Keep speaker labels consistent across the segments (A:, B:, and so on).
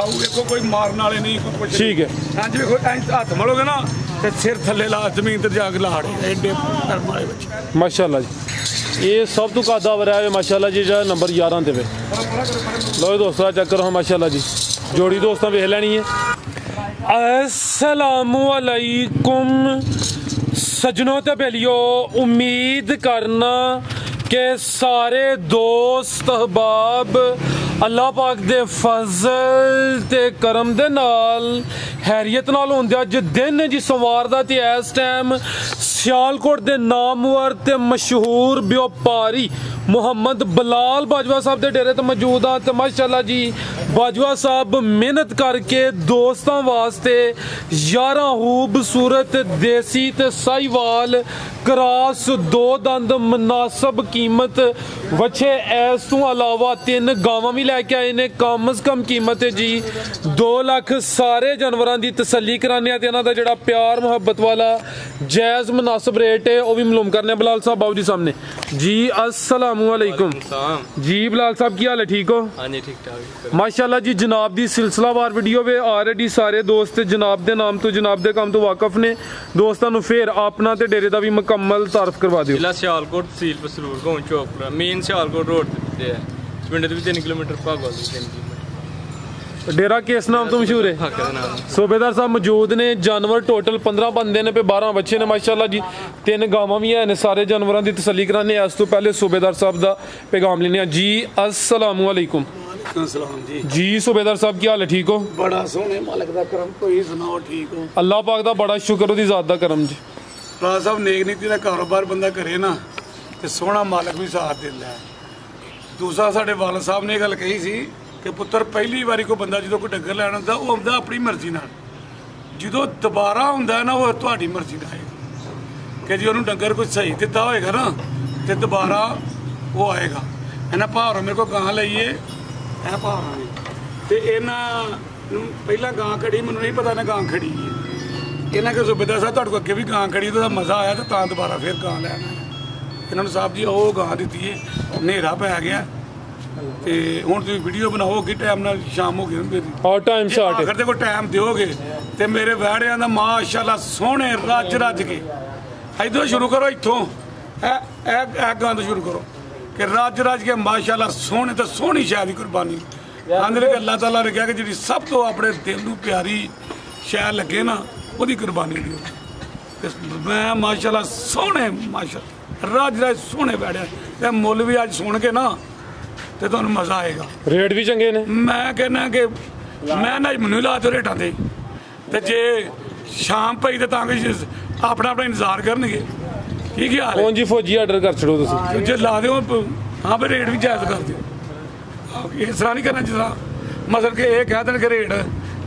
A: देखो कोई मारने वाले नहीं कुछ
B: ठीक है।
A: हाँ जी देखो हाथ मलोगे ना तो सिर थले ला जमीन ते जाके लाड़ एडे कर्म वाले बच्चे
B: माशाल्लाह जी। ये सब तो कादा वरा है माशाल्लाह जी जो नंबर 11 ते वे लो दोस्तों चेक करो माशाल्लाह जी जोड़ी दोस्तों वेख लैनी है। अस्सलामु अलैकुम सजनों ते बेलियो, उम्मीद करना कि सारे दोस्त अहबाब अल्लाह पाक दे फजल ते करम दे नाल हैरियत नाल होंदे अज दिन जी सोमवार दा ते इस टाइम सियालकोट दे नामवर ते मशहूर व्यापारी मुहम्मद बिलाल बाजवा साहब दे डेरे ते मौजूद हाँ। ते माशाल्लाह जी बाजवा साहब मेहनत करके दोस्तों वास्ते 11 खूबसूरत देसी ते साहिवाल क्रॉस 2 दंद मुनासब कीमत वच्छे इस तू अलावा 3 गावां भी लैके आए ने। कम अज कम कीमत है जी 2 लाख सारे जानवरों की तसल्ली कराने ते इन्हां दा जिहड़ा प्यार मुहब्बत वाला जायज़ मुनासिब रेट है वह भी मालूम करने। बिलाल साहब बाबू जी सामने जी अस्सलाम वालेकुम जी। बिलाल साहब की हाल है, ठीक हो?
C: हाँ जी ठीक ठाक
B: माशाल्लाह जी। जनाब दी सिलसिलावार वीडियो वे ऑलरेडी सारे दोस्त जनाब दे नाम तो जनाब दे काम तो वाकफ ने। दोस्तों नु फिर अपना ते डेरे दा भी मुकम्मल तारफ करवा दियो।
C: जिला सियालकोट तहसील पसरूर गांव चौकपुरा मेन सियालकोट रोड ते है पिंड दे 3 किलोमीटर भागवाल 3 किलोमीटर।
B: डेरा किस नाम तो मशहूर है? सूबेदार साहब मौजूद ने। जानवर टोटल 15 बंदे ने पे 12 बच्चे ने माशाल्लाह जी। 3 गावां भी है सारे जानवरों की तसल्ली कराने। इस तो पहले सूबेदार साहब का पैगाम लेने जी। अस्सलाम वालेकुम जी। सूबेदार साहब की हाल है, ठीक हो?
A: बड़ा सोहने मालिक दा करम, कोई सुनाओ ठीक हो?
B: अल्लाह पाक दा बड़ा शुक्र ओदी ज़ात दा करम जी।
A: भरा साहब नेक नीति का कारोबार बंदा करे ना तो सोहना मालिक भी साथ दिंदा है। दूसरा साडे वालद साहब ने गल कही सी कि पुत्र पहली बारी कोई बंदा जो कोई डंगर लैन आंदा वो आंदा अपनी मर्जी नाल, जो दोबारा आंदा है ना वो तुहाडी मर्जी नाल आएगा कि जो उन्होंने डंगर कुछ सही दिता होएगा ना तो दोबारा वो आएगा। इन्हें भावरों मेरे को गां लईए है भावरों ने तो इन्हों पहला गां खड़ी मैनू नहीं पता इन्हें गां खड़ी है। इन्हें कि सूबेदार साहब तुहाडे कोल अगे भी गां खड़ी तो मज़ा आया तो तां दोबारा फिर गां लैन आया। इन्होंने साहब जी वो गां दी है हनेरा पै गया ਤੇ ਹੁਣ ਤੁਸੀਂ ਵੀਡੀਓ ਬਣਾਓਗੇ ਟਾਈਮ ਨਾਲ ਸ਼ਾਮ ਹੋ ਗਈ ਹੁੰਦੀ
B: ਔਰ ਟਾਈਮ ਸ਼ਾਰਟ
A: ਅਗਰ ਤੇ ਕੋਈ ਟਾਈਮ ਦਿਓਗੇ ਤੇ ਮੇਰੇ ਵਹਿੜਿਆਂ ਦਾ ਮਾਸ਼ਾਅੱਲਾ ਸੋਹਣੇ ਰੱਜ ਰੱਜ ਕੇ ਇਧਰੋਂ ਸ਼ੁਰੂ ਕਰੋ ਇੱਥੋਂ ਇਹ ਗਾਂ ਤੋਂ ਸ਼ੁਰੂ ਕਰੋ ਕਿ ਰੱਜ ਰੱਜ ਕੇ ਮਾਸ਼ਾਅੱਲਾ ਸੋਹਣੇ ਤੇ ਸੋਹਣੀ ਸ਼ਾਹ ਦੀ ਕੁਰਬਾਨੀ ਆਂਦੇ ਨੇ ਅੱਲਾਹ ਤਾਲਾ ਨੇ ਕਿਹਾ ਕਿ ਜਿਹੜੀ ਸਭ ਤੋਂ ਆਪਣੇ ਦਿਲ ਨੂੰ ਪਿਆਰੀ ਸ਼ਾਹ ਲੱਗੇ ਨਾ ਉਹਦੀ ਕੁਰਬਾਨੀ ਦਿਓ। ਤੇ ਮੈਂ ਮਾਸ਼ਾਅੱਲਾ ਸੋਹਣੇ ਮਾਸ਼ਾਅੱਲਾ ਰੱਜ ਰੱਜ ਸੋਹਣੇ ਵਹਿੜਿਆ ਤੇ ਮੁੱਲ ਵੀ ਅੱਜ ਸੁਣ ਕੇ ਨਾ ਤੇ ਤੁਹਾਨੂੰ ਮਜ਼ਾ ਆਏਗਾ।
B: ਰੇਟ ਵੀ ਚੰਗੇ ਨੇ।
A: ਮੈਂ ਕਹਿੰਦਾ ਕਿ ਮੈਂ ਨਾ ਮੈਨੂੰ ਲਾ ਦਿਓ ਰੇਟਾਂ ਤੇ ਜੇ ਸ਼ਾਮ ਪਈ ਤੇ ਤਾਂ ਕਿ ਆਪਣਾ ਇੰਤਜ਼ਾਰ ਕਰਨਗੇ। ਠੀਕ ਹੈ
B: ਕੌਣ ਜੀ ਫੌਜੀ ਆਰਡਰ ਕਰ ਛੜੋ ਤੁਸੀਂ
A: ਜੇ ਲਾ ਦਿਓ ਹਾਂ ਵੀ ਰੇਟ ਵੀ ਜਾਇਜ਼ ਕਰ ਦਿਓ। ਇਸ ਤਰ੍ਹਾਂ ਨਹੀਂ ਕਰਨਾ ਜਿਸ ਤਰ੍ਹਾਂ ਮਤਲਬ ਕਿ ਇਹ ਕਹਿ ਦੇਣ ਕਿ ਰੇਟ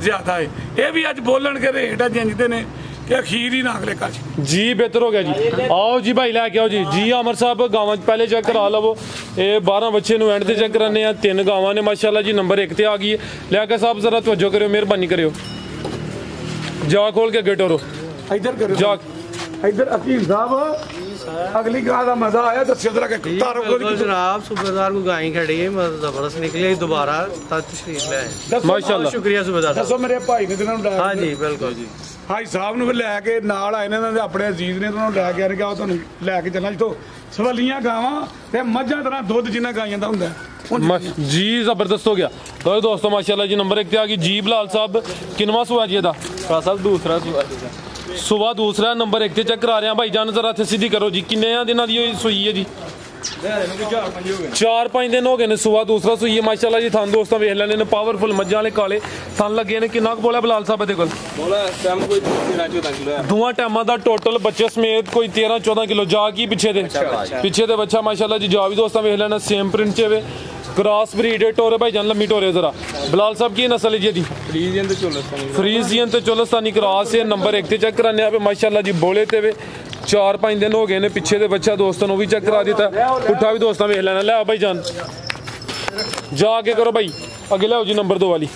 A: ਜ਼ਿਆਦਾ ਹੈ ਇਹ ਵੀ ਅੱਜ ਬੋਲਣ ਕਿ ਰੇਟ ਜਿੰਦੇ ਨੇ कि अखीर ही ना अगले कच
B: जी। बेहतर हो गया जी। आओ जी भाई लैके आओ जी। जी अमर साहब गावां पहले चेक करा लवो। ये 12 बच्चे नु एंड ते चेक कराने 3 गावां ने माशाल्लाह जी। नंबर 1 ते आ गई है। लैके साहब जरा तवज्जो करियो, मेहरबानी करियो। जा खोल के गेट और
A: इधर करो
B: जा
A: इधर अकील साहब अगली गां दा मजा आया दस्सियो जरा के तारो को
D: जनाब सूबेदार को गाय खड़ी है जबरदस्त निकली दोबारा तशरीफ ले आए
B: माशाल्लाह।
D: शुक्रिया सूबेदार
A: दसो मेरे भाई ने दिनों
D: हाँ जी बिल्कुल जी
A: भाई साहब ਨੂੰ ਲੈ ਨਾਲ ਆਏ ਨੇ ਇਹਨਾਂ ਦੇ ਆਪਣੇ ਅਜ਼ੀਜ਼ ਨੇ ਉਹਨਾਂ ਨੂੰ ਲੈ ਕੇ ਆਣ ਕੇ ਆਓ ਤੁਹਾਨੂੰ ਲੈ ਕੇ ਚੱਲਣਾ ਜਿੱਥੋਂ ਸਵਾਲੀਆਂ ਗਾਵਾਂ ਤੇ ਮੱਝਾਂ ਤਰ੍ਹਾਂ ਦੁੱਧ ਜਿੰਨਾ ਗਾਈਆਂ ਦਾ ਹੁੰਦਾ
B: जी। जबरदस्त हो गया। तो दोस्तों माशाल्लाह जी नंबर 1 ते आ गई जी। बिलाल साहब किनवा सुआ जी दा?
C: साहब दूसरा
B: सुबह दूसरा नंबर 1 ते चेक करा रहे हैं भाई जान जरा इत्थे सीधी करो जी। किन्ने दिनां दी सूई है जी? 4-5 दिन हो गए ने सुबह दूसरा सूई है माशाल्लाह जी। थान दोस्तों वेख लैने ने पावरफुल मज्जां वाले काले थान लगे ने। किन्ना बोला बिलाल साहब दे कोल?
C: बोला इस टाइम कोई 13-14 किलो है।
B: दोवां टाइमां दा टोटल बच्चे समेत कोई 13-14 किलो जा की पीछे दे बच्चा माशाल्लाह जी। जा भी दोस्तों वेख लेना सेम प्रिंट चे वे क्रॉस ब्रीड टोरे भाई जान लम्मी टोरे जरा। बिलाल साहब की नस्ल है जी? फ्रीजियन ते चोलस्तानी क्रॉस है। नंबर 1 ते चेक कराने पे माशाल्लाह जी। बोले ते वे 4-5 दिन हो गए ने। पीछे दे बच्चा दोस्तों ने भी चेक करा दिता। पुट्ठा भी दोस्तों वेख लेना। ले भाई जान जाके करो भाई अगे ले जी नंबर 2 वाली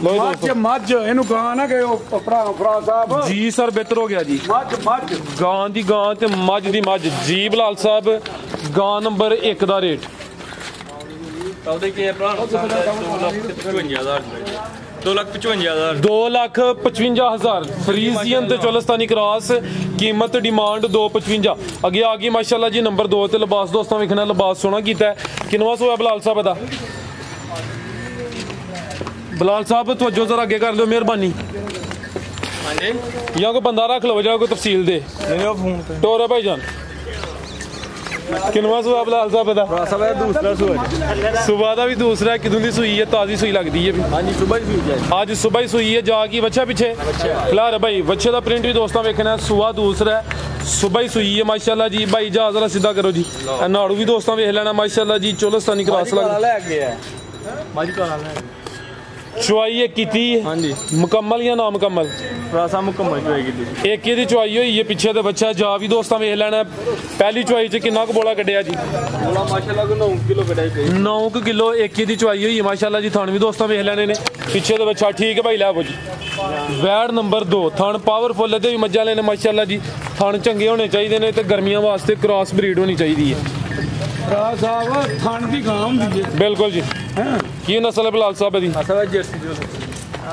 B: लो दोस्तों
A: मझ इहनू गां ना कि भरा साहब
B: जी। सर बेहतर हो गया जी।
A: मझ
B: गां दी गां ते मझ दी मझ जी। बिलाल साहब गां नंबर 1 दा रेट
C: ਉਹਦੇ ਕੀ ਹੈ ਭਰਾ ਪਸੰਦ ਹੈ 2,55,000 2,55,000
B: 2,55,000 ਫਰੀਜ਼ੀਅਨ ਤੇ ਚੋਲਸਤਾਨੀ ਕ੍ਰਾਸ ਕੀਮਤ ਡਿਮਾਂਡ 2,55 ਅੱਗੇ ਆ ਗਈ ਮਾਸ਼ਾਅੱਲਾ ਜੀ ਨੰਬਰ 2 ਤੇ ਲਿਬਾਸ ਦੋਸਤਾਂ ਵੇਖਣਾ ਲਿਬਾਸ ਸੋਹਣਾ ਕੀਤਾ ਹੈ ਕਿੰਨਵਾਂ ਸੋਇਆ ਬਲਾਲ ਸਾਹਿਬ ਦਾ ਬਲਾਲ ਸਾਹਿਬ ਤਵੱਜੋ ਜ਼ਰਾ ਅੱਗੇ ਕਰ ਲਿਓ ਮਿਹਰਬਾਨੀ
C: ਹਾਂਜੀ
B: ਜਾਂ ਕੋਈ ਬੰਦਾ ਰੱਖ ਲਓ ਜਾਂ ਕੋਈ ਤਫਸੀਲ ਦੇ
C: ਮੇਰੇ ਫੋਨ ਤੇ
B: ਟੋਰਾ ਭਾਈਜਾਨ ਕਿੰਨਵਾਂ ਸੋਇਆ ਬਲਾਲ ਸਾਹਿਬ ਦਾ
C: ਭਰਾ ਸਾਹਿਬ ਇਹ ਦੂਸਰਾ ਸੂਆ
B: ਸੁਬਾ ਦਾ ਵੀ ਦੂਸਰਾ ਕਿਦੋਂ ਦੀ ਸੂਈ ਹੈ ਤਾਜ਼ੀ ਸੂਈ ਲੱਗਦੀ ਹੈ ਵੀ
C: ਹਾਂਜੀ ਸੁਬਾਹ ਹੀ ਸੂਈ ਹੈ
B: ਅੱਜ ਸੁਬਹ ਹੀ ਸੂਈ ਹੈ ਜਾ ਕੀ ਬੱਚਾ ਪਿੱਛੇ ਖਿਲਾਰ ਭਾਈ ਬੱਚੇ ਦਾ ਪ੍ਰਿੰਟ ਵੀ ਦੋਸਤਾਂ ਵੇਖਣਾ ਸੁਬਾ ਦੂਸਰਾ ਹੈ ਸੁਬਹ ਹੀ ਸੂਈ ਹੈ ਮਾਸ਼ਾਅੱਲਾ ਜੀ ਭਾਈ ਜਹਾਜ਼ ਵਾਲਾ ਸਿੱਧਾ ਕਰੋ ਜੀ ਨਾੜੂ ਵੀ ਦੋਸਤਾਂ ਵੇਖ ਲੈਣਾ ਮਾਸ਼ਾਅੱਲਾ ਜੀ ਚੋਲਸਤਾਨੀ ਕ੍ਰਾਸ ਲੱਗ
C: ਲੈ ਗਿਆ ਮਾਜੀ ਕਾਲਾ ਲੈ
B: ਚੁਆਈ ਇਹ ਕੀਤੀ
C: ਹਾਂਜੀ
B: ਮੁਕੰਮਲ ਜਾਂ ਨਾ ਮੁਕੰਮਲ
C: ਭਰਾ ਸਾਹਿਬ ਮੁਕੰਮਲ ਹੋਏਗੀ ਜੀ
B: ਇੱਕ ਇਹਦੀ ਚੁਆਈ ਹੋਈ ਹੈ ਪਿੱਛੇ ਤੇ ਬੱਚਾ ਜਾ ਵੀ ਦੋਸਤਾਂ ਵੇਖ ਲੈਣਾ ਪਹਿਲੀ ਚੁਆਈ 'ਚ ਕਿੰਨਾ ਕੁ ਬੋਲਾ ਕੱਢਿਆ ਜੀ
C: ਬੋਲਾ ਮਾਸ਼ਾਅੱਲਾ ਕੋ 9 ਕਿਲੋ ਕਢਾਈ ਪਈ
B: 9 ਕਿਲੋ ਇੱਕ ਇਹਦੀ ਚੁਆਈ ਹੋਈ ਹੈ ਮਾਸ਼ਾਅੱਲਾ ਜੀ ਥਣ ਵੀ ਦੋਸਤਾਂ ਵੇਖ ਲੈਣੇ ਨੇ ਪਿੱਛੇ ਤੇ ਬੱਚਾ ਠੀਕ ਹੈ ਭਾਈ ਲੈ ਆਵੋ ਜੀ ਵੈੜ ਨੰਬਰ 2 ਥਣ ਪਾਵਰਫੁੱਲ ਤੇ ਵੀ ਮੱਝਾਂ ਲੈਣੇ ਮਾਸ਼ਾਅੱਲਾ ਜੀ ਥਣ ਚੰਗੇ ਹੋਣੇ ਚਾਹੀਦੇ ਨੇ ਤੇ ਗਰਮੀਆਂ ਵਾਸਤੇ ਕ੍ਰਾਸ ਬਰੀਡ ਹੋਣੀ ਚਾਹੀਦੀ ਹੈ
A: ਭਰਾ ਸਾਹਿਬ ਥਣ ਦੀ ਗਾਂ ਹੁੰਦੀ ਹੈ
B: ਬਿਲਕੁਲ ਜੀ ਕੀ ਨਸਲ ਹੈ ਬਲਾਲ ਸਾਹਿਬ ਦੀ
C: ਅਸਲ ਜਰਸੀ ਜੋ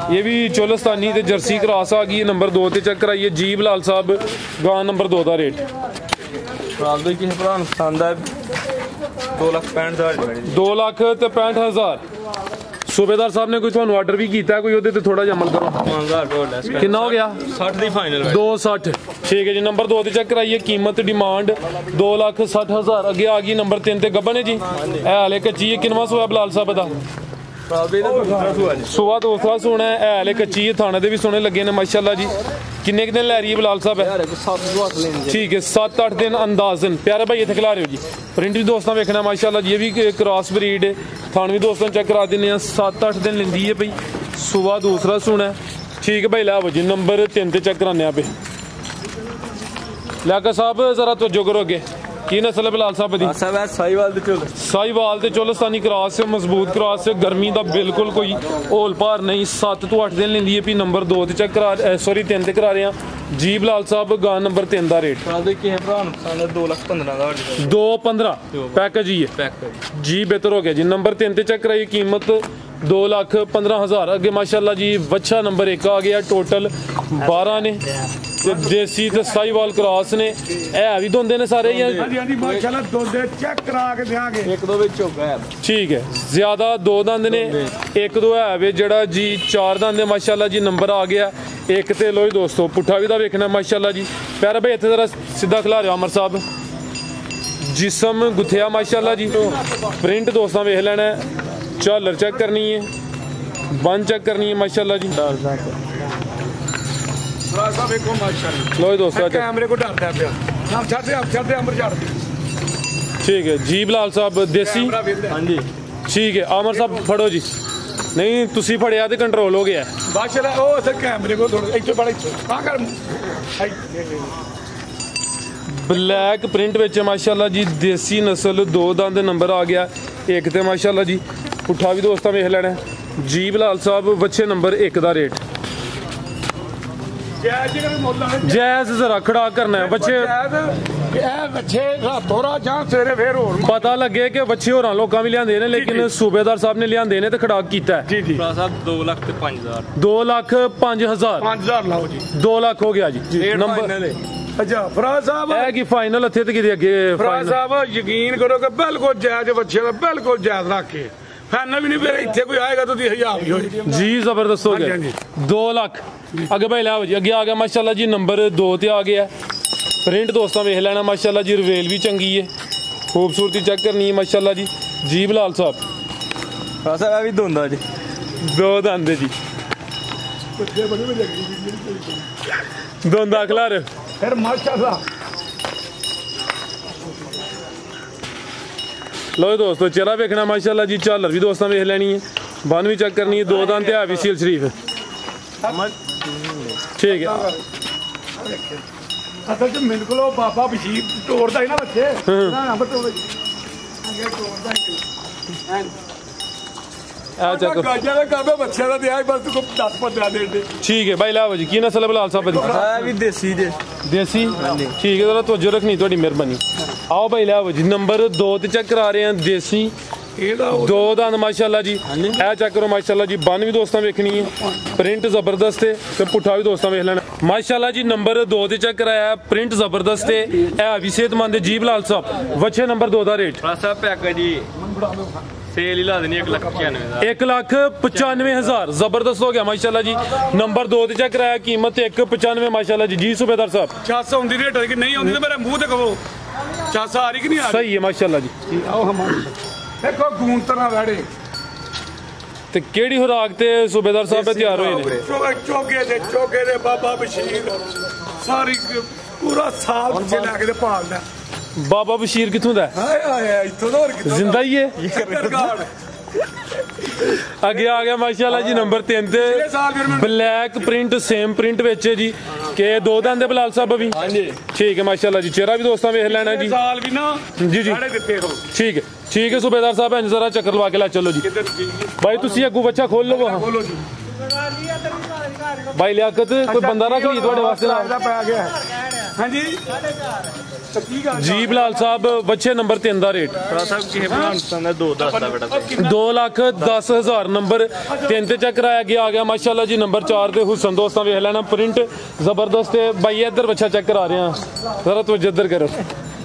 B: ਇਹ ਵੀ ਚੋਲਸਤਾਨੀ ਤੇ ਜਰਸੀ ਕ੍ਰਾਸ ਆ ਗਈ ਨੰਬਰ 2 ਤੇ ਚੈੱਕ ਕਰਾਈਏ ਜੀ ਬਲਾਲ ਸਾਹਿਬ ਗਾਂ ਨੰਬਰ 2 ਦਾ ਰੇਟ
C: ਭਰਾ ਦੇ ਕਿਸੇ ਭਰਾ ਨੂੰ ਪਸੰਦ ਹੈ 2,65,000
B: 2 ਲੱਖ ਤੇ 65,000 ਸੂਬੇਦਾਰ ਸਾਹਿਬ ਨੇ ਕੋਈ ਤੁਹਾਨੂੰ ਆਰਡਰ ਵੀ ਕੀਤਾ ਕੋਈ ਉਹਦੇ ਤੇ ਥੋੜਾ ਜਿਹਾ ਅਮਲ ਕਰੋ
C: 5,000 ਹੋਰ ਲੈਸ
B: ਕਿੰਨਾ ਹੋ ਗਿਆ
C: 60 ਦੀ ਫਾਈਨਲ
B: 260 ਠੀਕ ਹੈ ਜੀ ਨੰਬਰ 2 ਤੇ ਚੈੱਕ ਕਰਾਈਏ ਕੀਮਤ ਡਿਮਾਂਡ 2,60,000 ਅੱਗੇ ਆ ਗਈ ਨੰਬਰ 3 ਤੇ ਗੱਬਨ ਹੈ ਜੀ ਇਹ ਹਾਲੇ ਕੱਚੀ ਹੈ ਕਿੰਨਵਾਂ ਸੋਇਆ ਬਲਾਲ ਸਾਹਿਬ ਦਾ
C: ਭਰਾ ਦੇ ਦੂਸਰਾ ਸੂਆ ਜੀ
B: ਸੁਬਾ ਦੋਸਰਾ ਸੋਹਣਾ ਹੈ ਇਹ ਹਾਲੇ ਕੱਚੀ ਹੈ ਥਾਣੇ ਦੇ ਵੀ ਸੋਹਣੇ ਲੱਗੇ ਨੇ ਮਾਸ਼ਾਅੱਲਾ ਜੀ ਕਿੰਨੇ ਕੁ ਦਿਨ ਲੈ ਰਹੀ ਹੈ ਬਲਾਲ ਸਾਹਿਬ
C: ਯਾਰ 7 ਦੁਆਤ ਲੈਣੀ
B: ਠੀਕ ਹੈ 7-8 ਦਿਨ ਅੰਦਾਜ਼ਨ ਪਿਆਰੇ ਭਾਈ ਇੱਥੇ ਖਿਲਾ ਰਹੇ ਹੋ ਜੀ ਪ੍ਰਿੰਟ ਵੀ ਦੋਸਤਾਂ ਵੇਖਣਾ ਮਾਸ਼ਾਅੱਲਾ ਜੀ ਇਹ ਵੀ ਕ੍ਰਾਸ ਬਰੀਡ ਹੈ ਥਾਣ ਵੀ ਦੋਸਤਾਂ ਚੈੱਕ ਕਰਾ ਦਿੰਦੇ ਆ 7-8 ਦਿਨ ਲੈਂਦੀ ਹੈ ਭਾਈ ਸੁਬਾ ਦੂਸਰਾ ਸੋਹਣਾ ਠੀਕ ਹੈ ਭਾਈ ਲੈ ਆਵੋ ਜੀ ਨੰਬਰ 3 ਤੇ ਚੈੱਕ ਕਰਾਉਂਦੇ ਆ ਪੇ ਲਿਆਕਤ ਸਾਹਿਬ ਜ਼ਰਾ ਤਵੱਜੋ ਕਰੋ ਅੱਗੇ ਕੀ ਨਸਲ ਹੈ ਬਲਾਲ ਸਾਹਿਬ ਦੀ
C: ਸਾਹਿਬ ਹੈ ਸਾਈਵਾਲ ਦੇ ਚੋਲ
B: ਸਾਈਵਾਲ ਤੇ ਚੋਲਸਤਾਨੀ ਕ੍ਰਾਸ ਮਜ਼ਬੂਤ ਕ੍ਰਾਸ ਗਰਮੀ ਦਾ ਬਿਲਕੁਲ ਕੋਈ ਹੋਲ ਭਾਰ ਨਹੀਂ 7 ਤੋਂ 8 ਦਿਨ ਲੈਂਦੀ ਹੈ ਵੀ ਨੰਬਰ 2 ਤੇ ਚੈੱਕ ਕਰਾ ਸੌਰੀ 3 ਤੇ ਕਰਾ ਰਹੇ ਆ ਜੀ ਬਲਾਲ ਸਾਹਿਬ ਗਾਂ ਨੰਬਰ 3 ਦਾ ਰੇਟ
C: ਭਰਾ ਦੇ ਕਿਸੇ ਭਰਾ ਨੂੰ ਪਸੰਦ ਹੈ 2,15,000
B: 215 ਪੈਕੇਜ ਹੀ ਹੈ
C: ਪੈਕ
B: ਜੀ ਬਿਹਤਰ ਹੋ ਗਿਆ ਜੀ ਨੰਬਰ 3 ਤੇ ਚੈੱਕ ਕਰਾਈਏ ਕੀਮਤ 2,15,000 ਅੱਗੇ ਮਾਸ਼ਾਅੱਲਾ ਜੀ ਵੱਛਾ ਨੰਬਰ 1 ਆ ਗਿਆ ਟੋਟਲ 12 ਨੇ ਤੇ ਦੇਸੀ ਤੇ ਸਾਈਵਾਲ ਕ੍ਰਾਸ ਨੇ ਇਹ ਵੀ ਦੋਂਦੇ ਨੇ ਸਾਰੇ ਹੀ
A: ਹਾਂਜੀ ਹਾਂਜੀ ਮਾਸ਼ਾਅੱਲਾ ਦੁੱਧ ਚੈੱਕ ਕਰਾ ਕੇ ਦਿਆਂਗੇ
C: ਇੱਕ ਦੋ ਵਿੱਚ ਹੋ ਗਿਆ
B: ਠੀਕ ਹੈ ਜ਼ਿਆਦਾ 2 ਦੰਦ ਨੇ 1-2 ਹੈ ਵੇ ਜਿਹੜਾ ਜੀ 4 ਦੰਦ ਦੇ ਮਾਸ਼ਾਅੱਲਾ ਜੀ ਨੰਬਰ ਆ ਗਿਆ ਇੱਕ ਤੇ ਲੋਈ ਦੋਸਤੋ ਪੁੱਠਾ ਵੀ ਦਾ ਵੇਖਣਾ ਮਾਸ਼ਾਅੱਲਾ ਜੀ ਪਿਆਰਾ ਭਾਈ ਇੱਥੇ ਜ਼ਰਾ ਸਿੱਧਾ ਖਿਲਾ ਰਿਹਾ ਅਮਰ ਸਾਹਿਬ ਜਿਸਮ ਗੁੱਥਿਆ ਮਾਸ਼ਾਅੱਲਾ ਜੀ ਪ੍ਰਿੰਟ ਦੋਸਤਾਂ ਵੇਖ ਲੈਣਾ ਝਾਲਰ ਚੈੱਕ ਕਰਨੀ ਹੈ ਬੰਨ ਚੈੱਕ ਕਰਨੀ ਹੈ ਮਾਸ਼ਾਅੱਲਾ ਜੀ
A: ਭਰਾ ਸਾਹਿਬ ਵੇਖੋ ਮਾਸ਼ਾਅੱਲਾ
B: ਲੋਈ ਦੋਸਤੋ
A: ਕੈਮਰੇ ਕੋ ਡਰਦਾ ਪਿਆ ਨਾ ਛੱਡਦੇ ਅੰਬਰ ਛੱਡ ਦੇ
B: ਠੀਕ ਹੈ ਜੀ ਬਲਾਲ ਸਾਹਿਬ ਦੇਸੀ
A: ਕੈਮਰਾ ਵੇਖਦਾ
C: ਹਾਂਜੀ
B: ਠੀਕ ਹੈ ਅਮਰ ਸਾਹਿਬ ਫੜੋ ਜੀ ਨਹੀਂ ਤੁਸੀਂ ਫੜਿਆ ਤੇ ਕੰਟਰੋਲ ਹੋ ਗਿਆ
A: ਬਾਸ਼ਾ ਉਹ ਅਸਲ ਕੈਮਰੇ ਕੋ ਥੋੜਾ ਇੱਥੇ ਬੜਾ ਆ ਕਰ
B: ਬਲੈਕ ਪ੍ਰਿੰਟ ਵਿੱਚ ਮਾਸ਼ਾਅੱਲਾ ਜੀ ਦੇਸੀ ਨਸਲ 2 ਦੰਦ ਨੰਬਰ ਆ ਗਿਆ ਇੱਕ ਤੇ ਮਾਸ਼ਾਅੱਲਾ ਜੀ ਪੁੱਠਾ ਵੀ ਦੋਸਤਾਂ ਵੇਖ ਲੈਣਾ ਜੀ ਬਲਾਲ ਸਾਹਿਬ ਵੱਛੇ ਨੰਬਰ 1 ਦਾ ਰੇਟ ਜਾਇਜ਼ ਜ਼ਰਾ ਖੜਾ ਕਰਨਾ ਹੈ ਬੱਚੇ
A: ਇਹ ਬੱਚੇ ਰਾਤੋਂ ਰਾਤ ਜਾਂ ਸਵੇਰੇ ਫੇਰ ਹੋਰ
B: ਪਤਾ ਲੱਗੇ ਕਿ ਬੱਚੇ ਹੋਰਾਂ ਲੋਕਾਂ ਵੀ ਲਿਆਂਦੇ ਨੇ ਲੇਕਿਨ ਸੂਬੇਦਾਰ ਸਾਹਿਬ ਨੇ ਲਿਆਂਦੇ ਨੇ ਤੇ ਖੜਾ ਕੀਤਾ ਹੈ
A: ਜੀ ਜੀ
C: ਭਰਾ ਸਾਹਿਬ 2,05,000
B: 2,05,000
A: 5000 ਲਾਓ ਜੀ
B: 2 ਲੱਖ ਹੋ ਗਿਆ ਜੀ
C: ਨੰਬਰ
A: ਅੱਛਾ ਫਰਾ ਸਾਹਿਬ
B: ਇਹ ਕੀ ਫਾਈਨਲ ਇੱਥੇ ਤੇ ਕਿਤੇ ਅੱਗੇ
A: ਫਰਾ
B: final?
A: ਸਾਹਿਬ ਯਕੀਨ ਕਰੋ ਕਿ ਬਿਲਕੁਲ ਜਾਇਜ਼ ਬੱਚੇ ਦਾ ਬਿਲਕੁਲ ਜਾਇਜ਼ ਰੱਖ ਕੇ ਫਾਈਨਲ ਵੀ ਨਹੀਂ ਫਿਰ ਇੱਥੇ ਕੋਈ ਆਏਗਾ ਤਾਂ 1000 ਹੀ ਹੋਏ
B: ਜੀ ਜ਼ਬਰਦਸਤ ਹੋ ਗਿਆ
A: ਹਾਂਜੀ,
B: 2 ਲੱਖ ਅੱਗੇ ਭਾਈ ਲਾਓ ਜੀ ਅੱਗੇ ਆ ਗਿਆ ਮਾਸ਼ਾਅੱਲਾ ਜੀ ਨੰਬਰ 2 ਤੇ ਆ ਗਿਆ ਪ੍ਰਿੰਟ ਦੋਸਤਾਂ ਵੇਖ ਲੈਣਾ ਮਾਸ਼ਾਅੱਲਾ ਜੀ ਰਵੇਲ ਵੀ ਚੰਗੀ ਹੈ ਖੂਬਸੂਰਤੀ ਚੈੱਕ ਕਰਨੀ ਹੈ ਮਾਸ਼ਾਅੱਲਾ ਜੀ ਬਲਾਲ ਸਾਹਿਬ
C: ਭਰਾ ਸਾਹਿਬ ਇਹ ਵੀ ਦੋਂਦਾ ਜੀ
B: 2 ਦੰਦ ਜੀ ਦੋਂਦਾ ਖਿਲਾ ਰਹੇ
A: ਫਿਰ ਮਾਸ਼ਾਅੱਲਾ
B: ਲੋ ਦੋਸਤੋ ਚਿਹਰਾ ਵੇਖਣਾ ਮਾਸ਼ਾਅੱਲਾ ਜੀ ਝਾਲਰ ਵੀ ਦੋਸਤਾਂ ਵੇਖ ਲੈਣੀ ਹੈ ਬੰਨ ਵੀ ਚੈੱਕ ਕਰਨੀ ਹੈ 2 ਦੰਦ ਤੇ ਆ ਵੀ ਸੀਲ ਸ਼ਰੀਫ ਠੀਕ ਹੈ
A: ਅਸਲ ਚ ਮੇਰੇ ਕੋਲ ਉਹ ਬਾਬਾ ਬਸ਼ੀਰ ਤੋੜਦਾ ਹੀ ਨਾ ਬੱਚੇ ਨਾ ਬਟੋੜੇ ਅੱਗੇ ਤੋੜਦਾ ਹੀ
B: ਆ ਚੱਕ
A: ਗਾਜਾ ਦਾ ਕੰਮ ਹੈ ਬੱਚਿਆਂ ਦਾ ਦਿਆ ਬਸ ਤੂੰ 10-15 ਦੇ ਦੇ
B: ਠੀਕ ਹੈ ਭਾਈ ਲਾਓ ਜੀ ਕੀ ਨਸਲ ਹੈ ਬਲਾਲ ਸਾਹਿਬ ਦੀ
C: ਇਹ ਵੀ ਦੇਸੀ ਜੇ
B: ਦੇਸੀ ਠੀਕ ਹੈ ਜ਼ਰਾ ਤਵੱਜੋ ਰੱਖਣੀ ਤੁਹਾਡੀ ਮਿਹਰਬਾਨੀ ਆਓ ਭਾਈ ਲਾਓ ਜੀ ਨੰਬਰ 2 ਤੇ ਚੈੱਕ ਕਰਾ ਰਹੇ ਹਾਂ ਦੇਸੀ
A: ਇਹਦਾ
B: दो दंद माशाल्लाह जी ए चेक करो माशाल्लाह जी बन भी दोस्तों वेखनी है प्रिंट जबरदस्त है ते पुट्ठा भी दोस्तों वेख लेना माशाल्लाह जी नंबर 2 ते चेक कराया प्रिंट जबरदस्त है ए भी सेहतमंद जी बिलाल साहब वच्छे नंबर 2 दा रेट
C: प्रासा पैक जी सेल ही ला देनी
B: 1,95,000 जबरदस्त हो गया माशाल्लाह जी नंबर 2 ते चेक कराया कीमत 1,95 माशाल्लाह जी सूबेदार साहब
A: ਚੱਸ ਆਉਂਦੀ ਰੇਟ ਕਿ ਨਹੀਂ ਆਉਂਦੀ ਤੇ ਮੇਰੇ ਮੂੰਹ ਤੇ ਕਹੋ ਚੱਸ ਆ ਰਹੀ ਕਿ ਨਹੀਂ ਆ
B: सही है माशाल्लाह जी
A: ਰਹੀ ਆਓ ਹਮਾਰੇ ਦੇਖੋ ਗੂੰਦ ਤਰ੍ਹਾਂ ਵੜੇ
B: ਤੇ ਕਿਹੜੀ ਖੁਰਾਕ ਤੇ ਸੂਬੇਦਾਰ ਸਾਹਿਬ ਤਿਆਰ ਹੋਏ ਨੇ
A: ਚੋਗੇ ਦੇ ਬਾਬਾ ਬਸ਼ੀਰ ਸਾਰੀ ਪੂਰਾ ਸਾਲ ਪਿੱਛੇ ਲੈ ਕੇ ਤੇ ਪਾਲਦਾ
B: ਬਾਬਾ ਬਸ਼ੀਰ ਕਿੱਥੋਂ ਦਾ ਹੈ?
A: ਹਾਏ ਹਾਏ ਇੱਥੋਂ ਦਾ ਹੋਰ ਕਿੱਥੋਂ
B: ਜ਼ਿੰਦਾ ਹੀ ਹੈ
A: ਸਰਕਾਰ
B: ਅੱਗੇ ਆ ਗਿਆ ਮਾਸ਼ਾਅੱਲਾ ਜੀ ਨੰਬਰ 3 ਤੇ ਬਲੈਕ ਪ੍ਰਿੰਟ ਸੇਮ ਪ੍ਰਿੰਟ ਵਿੱਚ ਹੈ ਜੀ ਕਿ ਦੋ ਦੰਦ ਦੇ ਬਲਾਲ ਸਾਹਿਬ ਵੀ ਹਾਂਜੀ ਠੀਕ ਹੈ ਮਾਸ਼ਾਅੱਲਾ ਜੀ ਚਿਹਰਾ ਵੀ ਦੋਸਤਾਂ ਵੇਖ ਲੈਣਾ ਜੀ
A: ਸਾਲ ਵੀ ਨਾ
B: ਜੀ ਜੀ
A: ਸਾਡੇ ਦਿੱਤੇ ਹੋ
B: ਠੀਕ ਹੈ ਸੂਬੇਦਾਰ ਸਾਹਿਬ ਇੰਜ ਜ਼ਰਾ ਚੱਕਰ ਲਵਾ ਕੇ ਲੈ ਚੱਲੋ ਜੀ ਭਾਈ ਤੁਸੀਂ ਅੱਗੂ ਬੱਚਾ ਖੋਲ ਲਵੋ
A: ਬੋਲੋ ਜੀ
B: ਭਾਈ ਲਿਆਕਤ ਕੋਈ ਬੰਦਾ ਰੱਖ ਲਈ ਤੁਹਾਡੇ ਵਾਸਤੇ ਨਾਲ
A: ਪੈ ਗਿਆ ਹਾਂਜੀ
B: ਜੀ ਬਲਾਲ ਸਾਹਿਬ ਬੱਚੇ ਨੰਬਰ 3 ਦਾ ਰੇਟ
C: ਸਾਹਿਬ ਕਿਸੇ ਬਣਾਉਣ ਦਾ 2 10 ਦਾ ਬੇਟਾ
B: 2,10,000 ਨੰਬਰ 3 ਤੇ ਚੈੱਕ ਕਰਾਇਆ ਗਿਆ ਆ ਗਿਆ ਮਾਸ਼ਾਅੱਲਾ ਜੀ ਨੰਬਰ 4 ਤੇ ਹੁਸਨ ਦੋਸਤਾਂ ਵੇਖ ਲੈਣਾ ਪ੍ਰਿੰਟ ਜ਼ਬਰਦਸਤ ਹੈ ਭਾਈ ਇੱਧਰ ਬੱਚਾ ਚੈੱਕ ਕਰਾ ਰਹੇ ਆ ਜ਼ਰਾ ਤਵੱਜੋ ਇੱਧਰ ਕਰੋ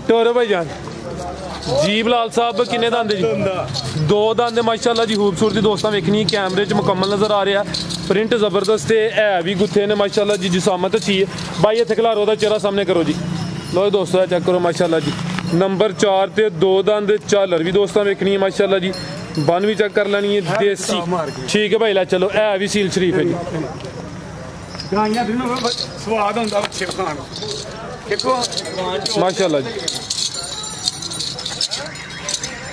B: ਟੋਰੋ ਭਾਈ ਜਾਨ ਜੀ ਬਲਾਲ ਸਾਹਿਬ ਕਿੰਨੇ ਦੰਦ ਜੀ 2 ਦੰਦ ਮਾਸ਼ਾਅੱਲਾ ਜੀ ਖੂਬਸੂਰਤੀ ਦੋਸਤਾਂ ਵੇਖਣੀ ਕੈਮਰੇ 'ਚ ਮੁਕੰਮਲ ਨਜ਼ਰ ਆ ਰਿਹਾ ਪ੍ਰਿੰਟ ਜ਼ਬਰਦਸਤ ਹੈ ਵੀ ਗੁੱਥੇ ਨੇ ਮਾਸ਼ਾਅੱਲਾ ਜੀ ਜਿਸਾਮਤ ਅੱਛੀ ਹੈ ਭਾਈ ਇੱਥੇ ਖਿਲਾਰੋ ਦਾ ਚਿਹਰਾ ਸਾਹਮਣੇ ਕਰੋ ਜੀ लो दोस्तों चेक करो माशाल्लाह जी नंबर 4 ते 2 दंद झालर भी दोस्तों वेखनी है माशाल्लाह जी बन भी चेक कर लेनी है देसी ठीक है भाई ला चलो है भी सील शरीफ है जी
A: ਗਾਈਆਂ ਦੇ ਨਾਲ ਸਵਾਦ ਹੁੰਦਾ ਬੱਚੇ ਖਾਣ ਦੇਖੋ
B: माशाल्लाह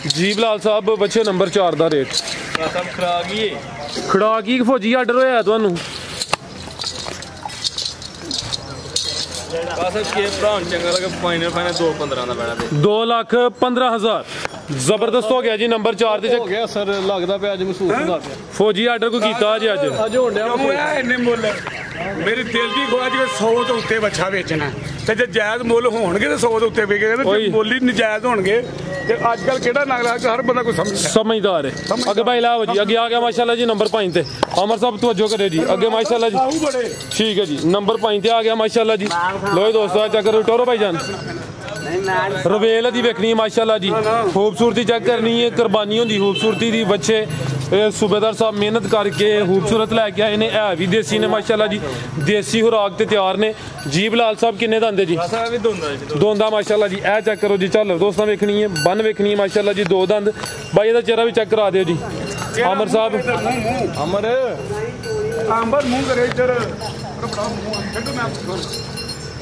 B: जी बिलाल साहब बच्चे नंबर 4 ਦਾ रेट
C: ਸਾਹਿਬ ਖਰਾਕ ਹੀ ਹੈ
B: ਖੜਾਕ ਹੀ ਫੌਜੀ ਆਰਡਰ ਹੋਇਆ ਤੁਹਾਨੂੰ
C: ਸਾਹਿਬ ਕੀ ਭਰਾ ਚੰਗਾ ਲੱਗਾ ਫਾਈਨਲ 2-15 ਦਾ ਬੈਠਾ
B: 2,15,000 ਜ਼ਬਰਦਸਤ ਹੋ ਗਿਆ ਜੀ ਨੰਬਰ 4 ਤੇ
C: ਹੋ ਗਿਆ ਸਰ ਲੱਗਦਾ ਪਿਆ ਅੱਜ ਮਹਿਸੂਸ ਹੁੰਦਾ ਪਿਆ
B: ਫੌਜੀ ਆਰਡਰ ਕੋਈ ਕੀਤਾ ਅੱਜ
C: ਅੱਜ ਹੋਣ ਡਿਆ
A: ਹੋਇਆ ਇੰਨੇ ਮੁੱਲ ਮੇਰੀ ਦਿਲ ਦੀ ਖੁਆਇਸ਼ ਕਿ 100 ਤੋਂ ਉੱਤੇ ਬੱਚਾ ਵੇਚਣਾ ਤੇ ਜੇ ਜਾਇਜ਼ ਮੁੱਲ ਹੋਣਗੇ ਤੇ 100 ਤੋਂ ਉੱਤੇ ਵਿਕੇਗਾ ਤੇ ਜੇ ਮੁੱਲ ਹੀ ਨਜਾਇਜ਼ ਹੋਣਗੇ ਤੇ ਅੱਜ ਕੱਲ ਕਿਹੜਾ ਨਗਲਾ ਹਰ ਬੰਦਾ ਕੋਈ
B: ਸਮਝਦਾਰ ਹੈ ਅੱਗੇ ਭਾਈ ਲਾਓ ਜੀ ਅੱਗੇ ਆ ਗਿਆ ਮਾਸ਼ਾਅੱਲਾ ਜੀ ਨੰਬਰ 5 ਤੇ ਅਮਰ ਸਾਹਿਬ ਤਵੱਜੋ ਕਰੇ ਜੀ ਅੱਗੇ ਮਾਸ਼ਾਅੱਲਾ ਜੀ
A: ਆਉ ਬੜੇ
B: ਠੀਕ ਹੈ ਜੀ ਨੰਬਰ 5 ਤੇ ਆ ਗਿਆ ਮਾਸ਼ਾਅੱਲਾ ਜੀ ਲੋ ਦੋਸਤੋ ਚੈੱਕ ਕਰੋ ਟੋਰੋ ਭਾਈ ਜਾਨ ਰਵੇਲ ਦੀ ਵੇਖਣੀ ਹੈ ਮਾਸ਼ਾਅੱਲਾ ਜੀ ਖੂਬਸੂਰਤੀ ਚੈੱਕ ਕਰਨੀ ਹੈ ਕੁਰਬਾਨੀ ਹੁੰਦੀ ਖੂਬਸੂਰਤੀ ਦੀ ਬੱਚੇ सूबेदार साहब मेहनत करके खूबसूरत लैके आए ने है भी देसी ने माशाल्लाह जी देसी खुराक ते तैयार ने जी बिलाल साहब किन्ने दंदे जी दोंदा माशाल्लाह जी ए चेक करो जी चल दोस्तों वेखनी है बन वेखनी है माशाल्लाह जी 2 दंद भाई दा चेहरा भी चेक करा दियो जी अमर साहब
C: ਅਮਰ
A: ਅੰਬਰ ਮੂੰਹ ਕਰੇ ਇੱਧਰ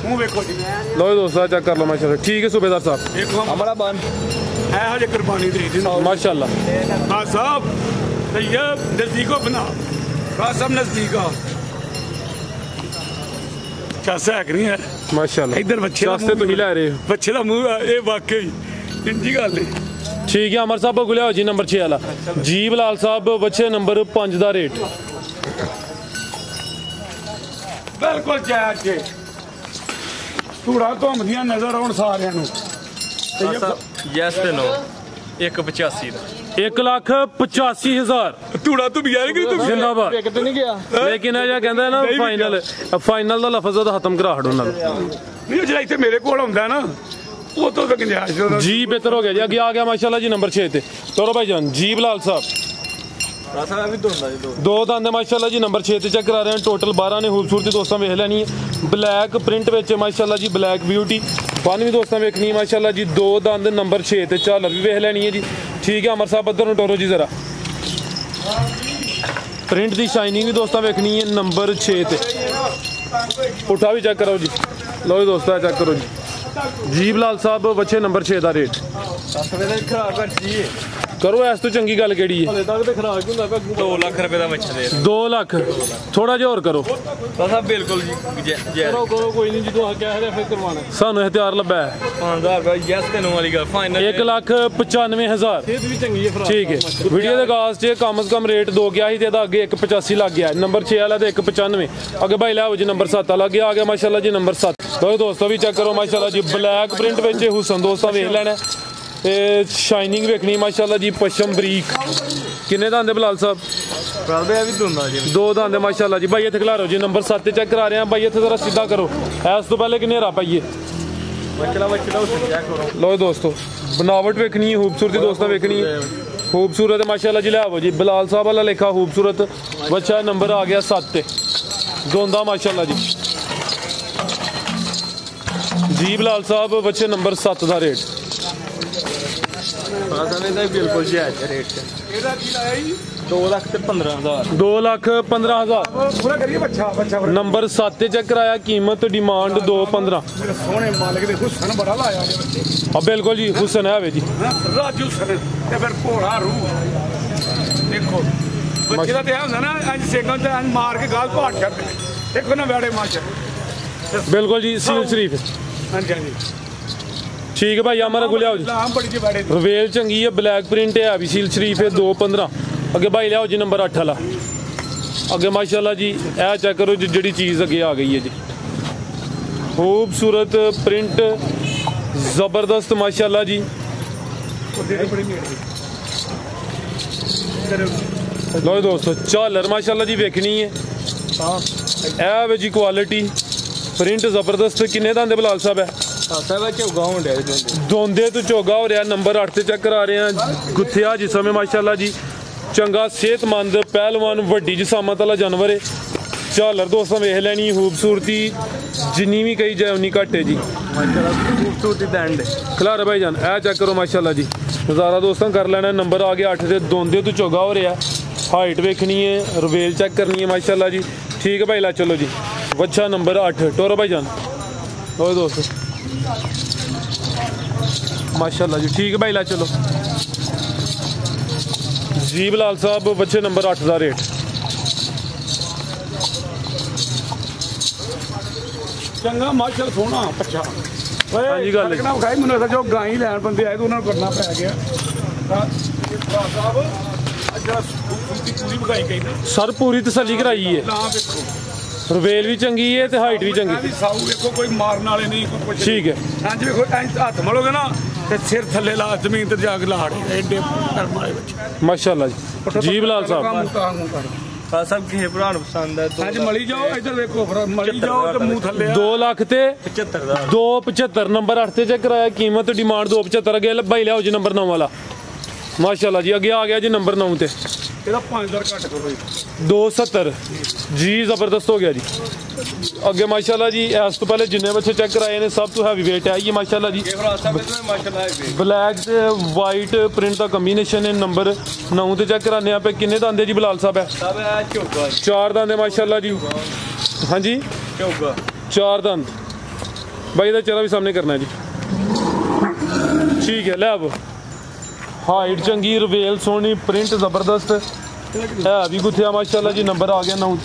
A: ਮੂੰਹ ਵੇਖੋ ਜੀ
B: लो दोस्तों चेक कर लो माशाल्लाह ठीक है सूबेदार साहब
A: ਦੇਖੋ
C: ਅਮਰਾ ਬਨ
A: ਇਹੋ ਜਿਹੀ ਕੁਰਬਾਨੀ ਦੇ ਦਿੱਤੀ
B: माशाल्लाह
A: हाँ साहब तैयब नजदीको बना सब नजदीक कैसा है नहीं है
B: माशाल्लाह
A: इधर बच्चे
B: रास्ते तो ही लै रहे हो
A: बच्चे का मुंह ये वाकई इंजी गल है
B: ठीक है अमर साहब गुलिया जी नंबर 6 वाला जी बिलाल साहब बच्चे नंबर 5 ਦਾ रेट
A: बिल्कुल जायज के धूड़ा घूमदियां नजर आउण सारियां नूं
C: ਯੈਸ ਤੇ ਨੋ 185 ਦਾ
B: 1,85,000
A: ਧੂੜਾ ਤੂੰ ਯਾਰ ਕਿ ਤੂੰ
B: जिंदाबाद
C: ਕਿਤੇ ਨਹੀਂ ਗਿਆ
B: ਲੇਕਿਨ ਇਹ ਜਿਹਾ ਕਹਿੰਦਾ ਨਾ ਫਾਈਨਲ ਦਾ ਲਫ਼ਜ਼ ਉਹਦਾ ਖਤਮ ਕਰਾ ਹੜੋ ਨਾਲ
A: ਨਹੀਂ ਜਿਹੜਾ ਇੱਥੇ ਮੇਰੇ ਕੋਲ ਹੁੰਦਾ ਨਾ ਉਹ ਤੋਂ ਗੁੰਜਾਇਸ਼
B: जी बेहतर हो गया जी आगे आ गया माशाल्लाह जी नंबर 6 ਤੇ ਤੋਰੋ ਭਾਈ ਜਾਨ ਜੀ ਬਿਲਾਲ ਸਾਹਿਬ
C: ਰਾਸਾ ਵੀ ਦੋਂਦਾ ਜੀ
B: ਦੋ ਦੰਦ ਮਾਸ਼ਾਅੱਲਾ ਜੀ ਨੰਬਰ 6 ਤੇ ਚੈੱਕ ਕਰਾ ਰਹੇ ਹਾਂ ਟੋਟਲ 12 ਨੇ ਖੂਬਸੂਰਤੀ ਦੋਸਤਾਂ ਵੇਖ ਲੈਣੀ ਹੈ ਬਲੈਕ ਪ੍ਰਿੰਟ ਵਿੱਚ ਮਾਸ਼ਾਅੱਲਾ ਜੀ ਬਲੈਕ ਬਿਊਟੀ ਫਨ ਵੀ ਦੋਸਤਾਂ ਵੇਖਣੀ ਮਾਸ਼ਾਅੱਲਾ ਜੀ ਦੋ ਦੰਦ ਨੰਬਰ 6 ਤੇ ਝਾਲਰ ਵੀ ਵੇਖ ਲੈਣੀ ਹੈ ਜੀ ਠੀਕ ਹੈ ਅਮਰ ਸਾਹਿਬ ਇੱਧਰ ਨੂੰ ਟੋਰੋ ਜੀ ਜ਼ਰਾ ਪ੍ਰਿੰਟ ਦੀ ਸ਼ਾਈਨਿੰਗ ਵੀ ਦੋਸਤਾਂ ਵੇਖਣੀ ਹੈ ਨੰਬਰ 6 ਤੇ ਪੁੱਠਾ ਵੀ ਚੈੱਕ ਕਰੋ ਜੀ ਲਓ ਜੀ ਦੋਸਤਾਂ ਚੈੱਕ ਕਰੋ ਜੀ ਬਿਲਾਲ ਸਾਹਿਬ ਬੱਚੇ ਨੰਬਰ 6 ਦਾ ਰੇਟ
C: ਖਰਾਬ ਕਰਦੀ
B: ਕਰੋ ਇਸ ਤੋਂ ਚੰਗੀ ਗੱਲ ਕਿਹੜੀ ਹੈ
C: ਹਲੇ ਤੱਕ ਤੇ ਖਰਾਬ ਹੁੰਦਾ ਪਿਆ 2 ਲੱਖ ਰੁਪਏ ਦਾ ਮੱਛਾ ਦੇ
B: 2 ਲੱਖ ਥੋੜਾ ਜਿਹਾ ਹੋਰ ਕਰੋ
C: ਸਾਹਿਬ ਬਿਲਕੁਲ ਜੀ ਕਰੋ ਕੋਈ ਨਹੀਂ ਜਦੋਂ ਆ ਕੇ ਆਇਆ ਫਿਰ ਕਰਵਾਣਾ
B: ਸਾਨੂੰ ਇਖਤਿਆਰ ਲੱਭਾ
C: 5000 ਰੁਪਏ ਯੈਸ ਤੇ ਨੋ ਵਾਲੀ ਗੱਲ ਫਾਈਨਲ
B: 1,95,000
C: ਸਿਹਤ ਵੀ ਚੰਗੀ ਹੈ
B: ਠੀਕ ਹੈ ਵੀਡੀਓ ਦੇ ਆਗਾਜ਼ 'ਚ ਕਮ ਸੇ ਕਮ ਰੇਟ 2 ਗਿਆ ਸੀ ਤੇ ਇਹਦਾ ਅੱਗੇ 1,85 ਲੱਗ ਗਿਆ ਨੰਬਰ 6 ਵਾਲਾ ਤੇ 1,95 ਅੱਗੇ ਭਾਈ ਲਿਆਓ ਜੀ ਨੰਬਰ 7 ਲੱਗ ਗਿਆ ਆ ਗਿਆ ਮਾਸ਼ਾਅੱਲਾ ਜੀ ਨੰਬਰ 7 ਲਓ ਦੋਸਤੋ ਵੀ ਚੈੱਕ ਕਰੋ ਮਾਸ਼ਾਅੱਲਾ ਜੀ ਬਲੈਕ ਪ੍ਰਿੰਟ ਵਿੱਚ ਹੁਸਨ ਦੋਸਤਾਂ ਵੇਖ ਲੈਣਾ ਤੇ ਸ਼ਾਈਨਿੰਗ ਵੇਖਣੀ ਮਾਸ਼ਾਅੱਲਾ ਜੀ ਪਸ਼ਮ ਬਰੀਕ ਕਿੰਨੇ ਦੰਦ ਬਲਾਲ ਸਾਹਿਬ
C: ਬਰਾਬਰ ਇਹ ਵੀ ਦੁੰਦਾ ਜੀ
B: ਦੋ ਦੰਦ ਮਾਸ਼ਾਅੱਲਾ ਜੀ ਭਾਈ ਇੱਥੇ ਖਿਲਾਰੋ ਜੀ ਨੰਬਰ 7 ਤੇ ਚੈੱਕ ਕਰਾ ਰਹੇ ਆ ਭਾਈ ਇੱਥੇ ਜ਼ਰਾ ਸਿੱਧਾ ਕਰੋ ਇਸ ਤੋਂ ਪਹਿਲੇ ਕਿੰਨੇ ਰਾ ਪਾਈਏ
C: ਬੱਚੜਾ ਉਸ ਚੈੱਕ ਕਰੋ
B: ਲਓ ਦੋਸਤੋ बनावट वेखनी है खूबसूरती दोस्तों वेखनी है खूबसूरत है माशाल्लाह जी लियावो जी बिलाल साहब वाला लिखा खूबसूरत बच्चा नंबर आ गया 7 ते दोंदा माशाल्लाह जी जी बिलाल साहब बच्चे नंबर 7 का रेट
C: बिल्कुल जायज रेट
A: ਇਹਦਾ ਕੀ ਲਾਇਆ ਜੀ
C: 2,15,000
B: 2,15,000
A: ਪੂਰਾ ਕਰੀਏ ਬੱਚਾ
B: नंबर 7 चेक कराया कीमत डिमांड 2,15
A: ਮੇਰੇ ਸੋਹਣੇ ਮਾਲਕ ਦੇ ਹੁਸਨ ਬੜਾ ਲਾਇਆ ਜੀ ਬੱਚੇ
B: अब बिल्कुल जी हुसन है वे जी
A: ਰਾਜੂ ਸਰ ਤੇ ਫਿਰ ਭੋਲਾ ਰੂਹ ਦੇਖੋ ਬੱਚੇ ਦਾ ਤੇ ਇਹ ਹੁੰਦਾ ਨਾ ਅੱਜ ਸੇਕਾਂ ਤੇ ਅੱਜ ਮਾਰ ਕੇ ਗਾਲ ਘਾਟ ਛੱਡ ਦੇਖੋ ਨਾ ਵੈੜੇ ਮਾਸ਼ਾ
B: बिल्कुल जी सील शरीफ
A: ਹਾਂਜੀ ਹਾਂਜੀ
B: ठीक है भाई हमारा गुलिया जी
A: ਲਾਮ बड़ी जी वैड़े
B: रवेल चंगी है ब्लैक प्रिंट है अभी सील शरीफ है 2,15 अगे भाई लियाओ जी नंबर 8 वाला अगे माशाल्लाह जी ए चेक करो जी जी चीज़ अगे आ गई है जी खूबसूरत प्रिंट ज़बरदस्त माशाल्लाह जी लो दोस्तों झालर माशाल्लाह जी वेखनी है ए वे जी क्वालिटी प्रिंट ज़बरदस्त किन्ने दंद बिलाल साहब है दोंदे तो चोगा हो रहा नंबर 8 से चेक करा रहे हैं गुत्थिया जिसम है माशाल्लाह जी चंगा सेहतमंद पहलवान वड्डी जिसामत वाला जानवर है झालर दोस्तों वेख लैनी खूबसूरती जिन्नी भी कही जाए उन्नी घट है जी
C: खूबसूरती दैंड
B: खिलारा भाई जान ए चेक करो माशाल्लाह जी नज़ारा दोस्तों कर लेना नंबर आ गया 8 से दोंदे तो चोगा हो रहा हाइट वेखनी है रवेल चेक करनी है माशाल्लाह जी ठीक है भाई ला चलो जी वच्छा नंबर 8 टोरो भाई जान लो दोस्तों माशाल्लाह जी ठीक है भाई ला चलो जी बिलाल साहब बच्चे नंबर 8 का रेट
A: ਚੰਗਾ ਮਾਸ਼ਾਅੱਲਾ ਸੋਹਣਾ ਬੱਚਾ
B: ਹਾਂਜੀ ਗੱਲ
A: ਨਾ ਵਿਖਾਈ ਮੈਨੂੰ ਐਸਾ ਜੋ ਗਾਂ ਹੀ ਲੈਣ ਬੰਦੇ ਆਏ ਤਾਂ ਉਹਨਾਂ ਨੂੰ ਕਰਨਾ ਪੈ ਗਿਆ ਤਾਂ ਭਰਾ ਸਾਹਿਬ ਅੱਜ ਪੂਰੀ ਵਿਖਾਈ ਗਈ ਨਾ
B: सर पूरी तसल्ली कराई है
A: ਨਾ ਵੇਖੋ
B: रवेल भी चंगी है ते हाइट भी
A: ਇਹ
B: चंगी
A: ਵੀ ਸਾਊ ਵੇਖੋ ਕੋਈ ਮਾਰਨ ਵਾਲੇ ਨਹੀਂ ਕੋਈ ਕੁਛ
B: ठीक है
A: ਇੰਜ ਵੇਖੋ ਇੰਜ ਹੱਥ ਮਲੋਗੇ ਨਾ ਤੇ ਸਿਰ ਥੱਲੇ ਲਾ ਜ਼ਮੀਨ ਤੇ ਜਾ ਕੇ ਲਾੜ ਐਡੇ ਕਰਮ ਵਾਲੇ ਬੱਚੇ
B: माशाल्लाह जी जी बिलाल साहब
C: सब किसी भरा पसंद है
A: ਅੱਜ ਮਲੀ ਜਾਓ ਇੱਧਰ ਵੇਖੋ ਫਿਰ ਮਲੀ ਜਾਓ ਤੇ ਮੂੰਹ ਥੱਲੇ
B: 2 लाख ते
C: 75,000
B: 2,75 नंबर 8 से चेक कराया कीमत डिमांड 2,75 अगे भाई लियाओ जी नंबर 9 वाला माशाल्लाह जी अगे आ गया जी नंबर 9 ते
A: ਇਹਦਾ 5000 ਘੱਟ ਕਰੋ ਜੀ
B: 270 जी जबरदस्त हो गया जी अगे माशाल्लाह जी इस तो पहले जिन्ने बच्चे चेक कराए ने सब तो हैवी वेट है ये माशाल्लाह जी ब्लैक ते वाइट प्रिंट का कॉम्बिनेशन है नंबर 9 ते चेक कराने पे किन्ने दंद है जी बिलाल साहब है 4 दंद है माशाल्लाह जी हाँ जी 4 दंद भाई का चेहरा भी सामने करना है जी ठीक है ले अब हाइट चंगी रवेल सोहनी प्रिंट जबरदस्त है अभी गुत्थिया माशाल्लाह जी नंबर आ गया 9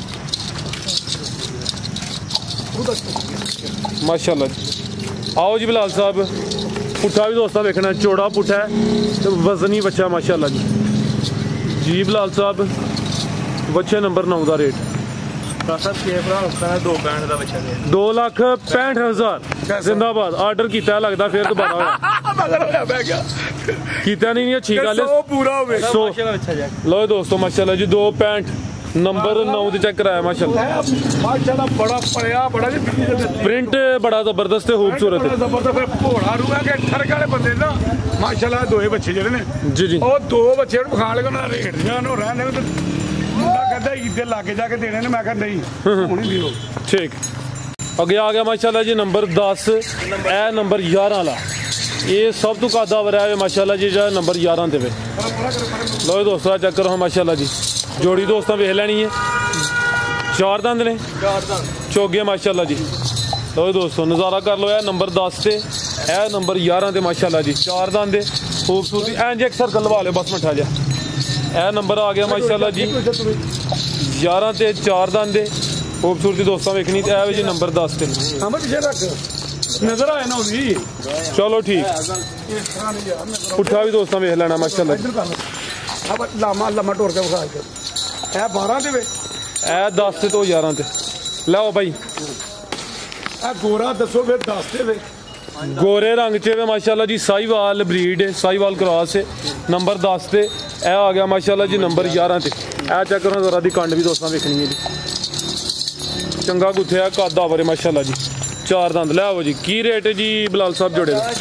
B: माशाल्लाह जी आओ जी बिलाल साहब पुट्ठा भी दोस्तों देखना चौड़ा पुट्ठा है तो वजनी बच्चा माशाल्लाह जी जी बिलाल साहब बच्चे नंबर 9 का रेट 2,65,000 जिंदाबाद ऑर्डर किया लगता फिर दोबारा किया नहीं अच्छी गल
A: ਪੂਰਾ ਹੋਵੇ
B: लो दोस्तों माशाल्लाह जी 2,65 नंबर 9 ते चेक कराया माशाल्लाह
A: ਮਾਸ਼ਾਅੱਲਾ ਬੜਾ ਪੜਿਆ ਬੜਾ ਜੀ
B: प्रिंट बड़ा जबरदस्त है खूबसूरत है
A: ਜ਼ਬਰਦਸਤ ਫਿਰ ਭੋਲਾ ਰੂਗਾ ਕਿ ਠਰਕ ਵਾਲੇ ਬੰਦੇ ਨਾ ਮਾਸ਼ਾਅੱਲਾ ਦੋਏ ਬੱਚੇ ਜਿਹੜੇ ਨੇ
B: जी जी
A: ਉਹ ਦੋ ਬੱਚੇ ਨੂੰ ਵਿਖਾਣ ਲਗਾ ਨਾ ਰੇਟ ਜਾਂ ਨੂੰ ਰਹਿਣ ਦੇ ਮੁੰਡਾ ਕਹਿੰਦਾ ਇੱਥੇ ਲਾਗੇ ਜਾ ਕੇ ਦੇਣੇ ਨੇ ਮੈਂ ਕਹਿੰਦਾ ਨਹੀਂ ਹੁਣ ਹੀ ਦਿਓ
B: ठीक अगे आ गया माशाल्लाह जी नंबर 10 ए नंबर 11 वाला ये सब तो कादावर है माशाल्लाह जी जो नंबर 11 दे लो दोस्तों चेक करो माशाल्लाह जी जोड़ी दोस्तों वेख लैनी है 4 दंद ने चौगे माशाल्लाह जी लो दोस्तों नज़ारा कर लो नंबर 10 से ए नंबर 11 ते माशाल्लाह जी 4 दंद खूबसूरती इंज एक सर्कल लवा लो बस मिठा जा ए नंबर आ गया माशाल्लाह जी 11 ते 4 दंद खूबसूरती दोस्तों वेखनी जी नंबर 10 ते
A: नजर आए ना भी
B: चलो ठीक पुट्ठा भी दोस्तों वेख लेना माशाल्लाह
A: अब लामा लम्मा टोर के विखा के ए 12 ਦੇ ਵੇ
B: ए 10 ਤੇ ਤੋਂ 11 ਤੇ ਲਓ ਭਾਈ
A: ਆ ਗੋਰਾ ਦੱਸੋ ਫਿਰ 10 ਦੇ ਵੇ
B: ਗੋਰੇ ਰੰਗ ਚ ਵੇ ਮਾਸ਼ਾਅੱਲਾ ਜੀ ਸਾਈਵਾਲ ਬਰੀਡ ਹੈ ਸਾਈਵਾਲ ਕ੍ਰਾਸ ਹੈ ਨੰਬਰ 10 ਤੇ ਇਹ ਆ ਗਿਆ ਮਾਸ਼ਾਅੱਲਾ ਜੀ ਨੰਬਰ 11 ਤੇ ਇਹ ਚੈੱਕ ਕਰੋ ਜ਼ਰਾ ਦੀ ਕੰਡ ਵੀ ਦੋਸਤਾਂ ਵੇਖਣੀ ਹੈ ਜੀ ਚੰਗਾ ਗੁੱਥਿਆ ਕਾਦਾ ਬਾਰੇ ਮਾਸ਼ਾਅੱਲਾ ਜੀ 4 ਦੰਦ ਲੈ ਆਵੋ ਜੀ ਕੀ ਰੇਟ ਹੈ ਜੀ ਬਲਾਲ ਸਾਹਿਬ ਜੋੜੇ ਦਾ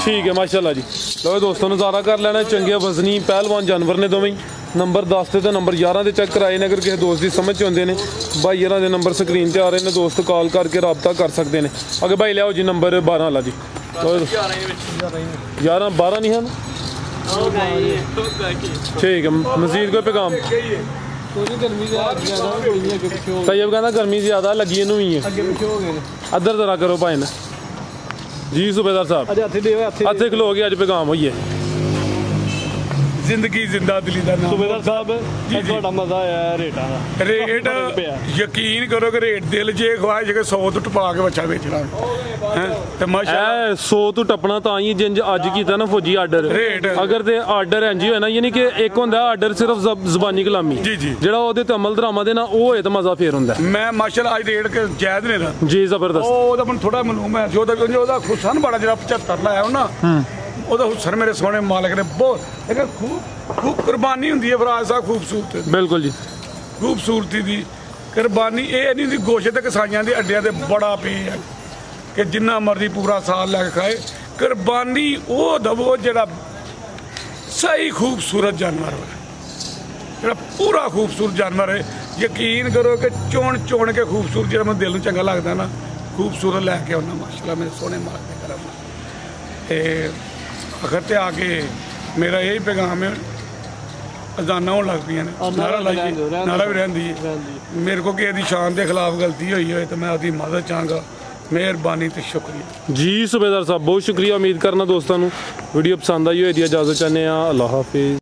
B: ਠੀਕ ਹੈ ਮਾਸ਼ਾਅੱਲਾ ਜੀ ਲਓ ਦੋਸਤੋ ਨਜ਼ਾਰਾ ਕਰ ਲੈਣਾ ਚੰਗੇ ਵਜ਼ਨੀ ਪਹਿਲਵਾਨ ਜਾਨਵਰ ਨੇ ਦੋਵੇਂ ਨੰਬਰ 10 ਤੇ ਨੰਬਰ 11 ਤੇ ਚੈੱਕ ਕਰਾਏ ਨੇ ਅਗਰ ਕਿਸੇ ਦੋਸਤ ਦੀ ਸਮਝ ਚ ਹੁੰਦੇ ਨੇ ਭਾਈ ਇਹਨਾਂ ਦੇ ਨੰਬਰ ਸਕਰੀਨ ਤੇ ਆ ਰਹੇ ਨੇ ਦੋਸਤ ਕਾਲ ਕਰਕੇ ਰਾਬਤਾ ਕਰ ਸਕਦੇ ਨੇ ਅੱਗੇ ਭਾਈ ਲਿਆਓ ਜੀ ਨੰਬਰ 12 ਵਾਲਾ ਜੀ 11 12 ਨਹੀਂ ਹਨ ਠੀਕ ਹੈ ਮਜ਼ੀਦ ਕੋਈ ਪੈਗਾਮ ਤੈयब ਕਹਿੰਦਾ ਗਰਮੀ ਜ਼ਿਆਦਾ ਲੱਗੀ ਇਹਨੂੰ ਵੀ ਹੈ ਅੱਧਰ ਜ਼ਰਾ ਕਰੋ ਭਾਈ ਨੇ ਜੀ सूबेदार साहब हथे खलो गए अज पैगाम होइए
A: ਜ਼ਿੰਦਗੀ ਜ਼ਿੰਦਾ ਦਿਲੀ ਦਾ ਨਾਮ
E: सूबेदार साहब ਤੁਹਾਡਾ ਮਜ਼ਾ ਆਇਆ ਰੇਟਾਂ ਦਾ
A: ਰੇਟ ਯਕੀਨ ਕਰੋ ਕਿ ਰੇਟ ਦਿਲ ਜੇ ਖਵਾਇਸ਼ ਕਿ 100 ਤੋਂ ਟਪਾ ਕੇ ਬੱਚਾ ਵੇਚਣਾ ਹੈ ਤੇ ਮਾਸ਼ਾਅੱਲਾ
B: 100 ਤੋਂ ਟੱਪਣਾ ਤਾਂ ਹੀ ਜਿੰਜ ਅੱਜ ਕੀਤਾ ਨਾ ਫੌਜੀ ਆਰਡਰ
A: ਰੇਟ
B: ਅਗਰ ਤੇ ਆਰਡਰ ਇੰਜ ਹੋਇਆ ਨਾ ਯਾਨੀ ਕਿ ਇੱਕ ਹੁੰਦਾ ਆਰਡਰ ਸਿਰਫ ਜ਼ਬਾਨੀ ਕਲਾਮੀ ਜਿਹੜਾ ਉਹਦੇ ਤੇ ਅਮਲ ਦਰਾਮਾ ਦੇ ਨਾ ਉਹ ਹੋਏ ਤਾਂ ਮਜ਼ਾ ਫੇਰ ਹੁੰਦਾ
A: ਮੈਂ ਮਾਸ਼ਾਅੱਲਾ ਅੱਜ ਰੇਟ ਕੇ ਜਾਇਜ਼ ਨੇ ਨਾ
B: ਜੀ ਜ਼ਬਰਦਸਤ
A: ਉਹਦਾ ਮੈਨੂੰ ਥੋੜਾ ਮਾਲੂਮ ਹੈ ਜੋ ਉਹਦਾ ਖੁਸ਼ਨ ਬੜਾ ਜਿਹੜਾ 75 ਲਾਇਆ ਉਹ ਨਾ ਉਹਦਾ ਹੁਸਨ ਮੇਰੇ ਸੋਹਣੇ ਮਾਲਕ ਨੇ ਬਹੁਤ ਲੇਕਿਨ ਖੂਬ ਕੁਰਬਾਨੀ ਹੁੰਦੀ ਹੈ ਫਰਾਜ਼ ਸਾਹਿਬ ਖੂਬਸੂਰਤ
B: ਬਿਲਕੁਲ ਜੀ
A: ਖੂਬਸੂਰਤੀ ਦੀ ਕੁਰਬਾਨੀ ਇਹ ਨਹੀਂ ਦੀ ਗੋਸ਼ੇ ਤੇ ਕਸਾਈਆਂ ਦੇ ਅੱਡਿਆਂ ਤੇ ਬੜਾ ਪੇ ਹੈ ਕਿ ਜਿੰਨਾ ਮਰਜ਼ੀ ਪੂਰਾ ਸਾਲ ਲੈ ਕੇ ਖਾਏ ਕੁਰਬਾਨੀ ਉਹ ਦਵੋ ਜਿਹੜਾ ਸਹੀ ਖੂਬਸੂਰਤ ਜਾਨਵਰ ਹੋਵੇ ਜਿਹੜਾ ਪੂਰਾ ਖੂਬਸੂਰਤ ਜਾਨਵਰ ਹੈ ਯਕੀਨ ਕਰੋ ਕਿ ਚੋਣ ਕੇ ਖੂਬਸੂਰਤ ਜਿਹੜਾ ਮੈਨੂੰ ਦਿਲ ਨੂੰ ਚੰਗਾ ਲੱਗਦਾ ਨਾ ਖੂਬਸੂਰਤ ਲੈ ਕੇ ਆਉਣਾ ਮਾਸ਼ਾਅੱਲਾ ਮੇਰੇ ਸੋਹਣੇ ਮਾਲਕ ਦੇ ਕਰਮ ਤੇ ਅਖਰ ਤੇ ਆ ਕੇ ਮੇਰਾ ਇਹ ਪੈਗਾਮ ਹੈ ਅਜ਼ਾਨਾਂ ਹੋਣ ਲੱਗ ਪਈਆਂ ਨੇ ਨਾਰਾ ਵੀ ਰਹਿੰਦੀ ਹੈ ਮੇਰੇ ਕੋ ਕਿਸੇ ਦੀ ਸ਼ਾਨ ਦੇ ਖਿਲਾਫ ਗਲਤੀ ਹੋਈ ਹੋਏ ਤਾਂ ਮੈਂ ਉਹਦੀ ਮਦਦ ਚਾਹਾਂਗਾ ਮਿਹਰਬਾਨੀ ਤੇ ਸ਼ੁਕਰੀਆ
B: ਜੀ सूबेदार साहब बहुत शुक्रिया उम्मीद करना दोस्तों वीडियो पसंद आई हो इजाज़त चाहते हैं अल्लाह हाफिज़।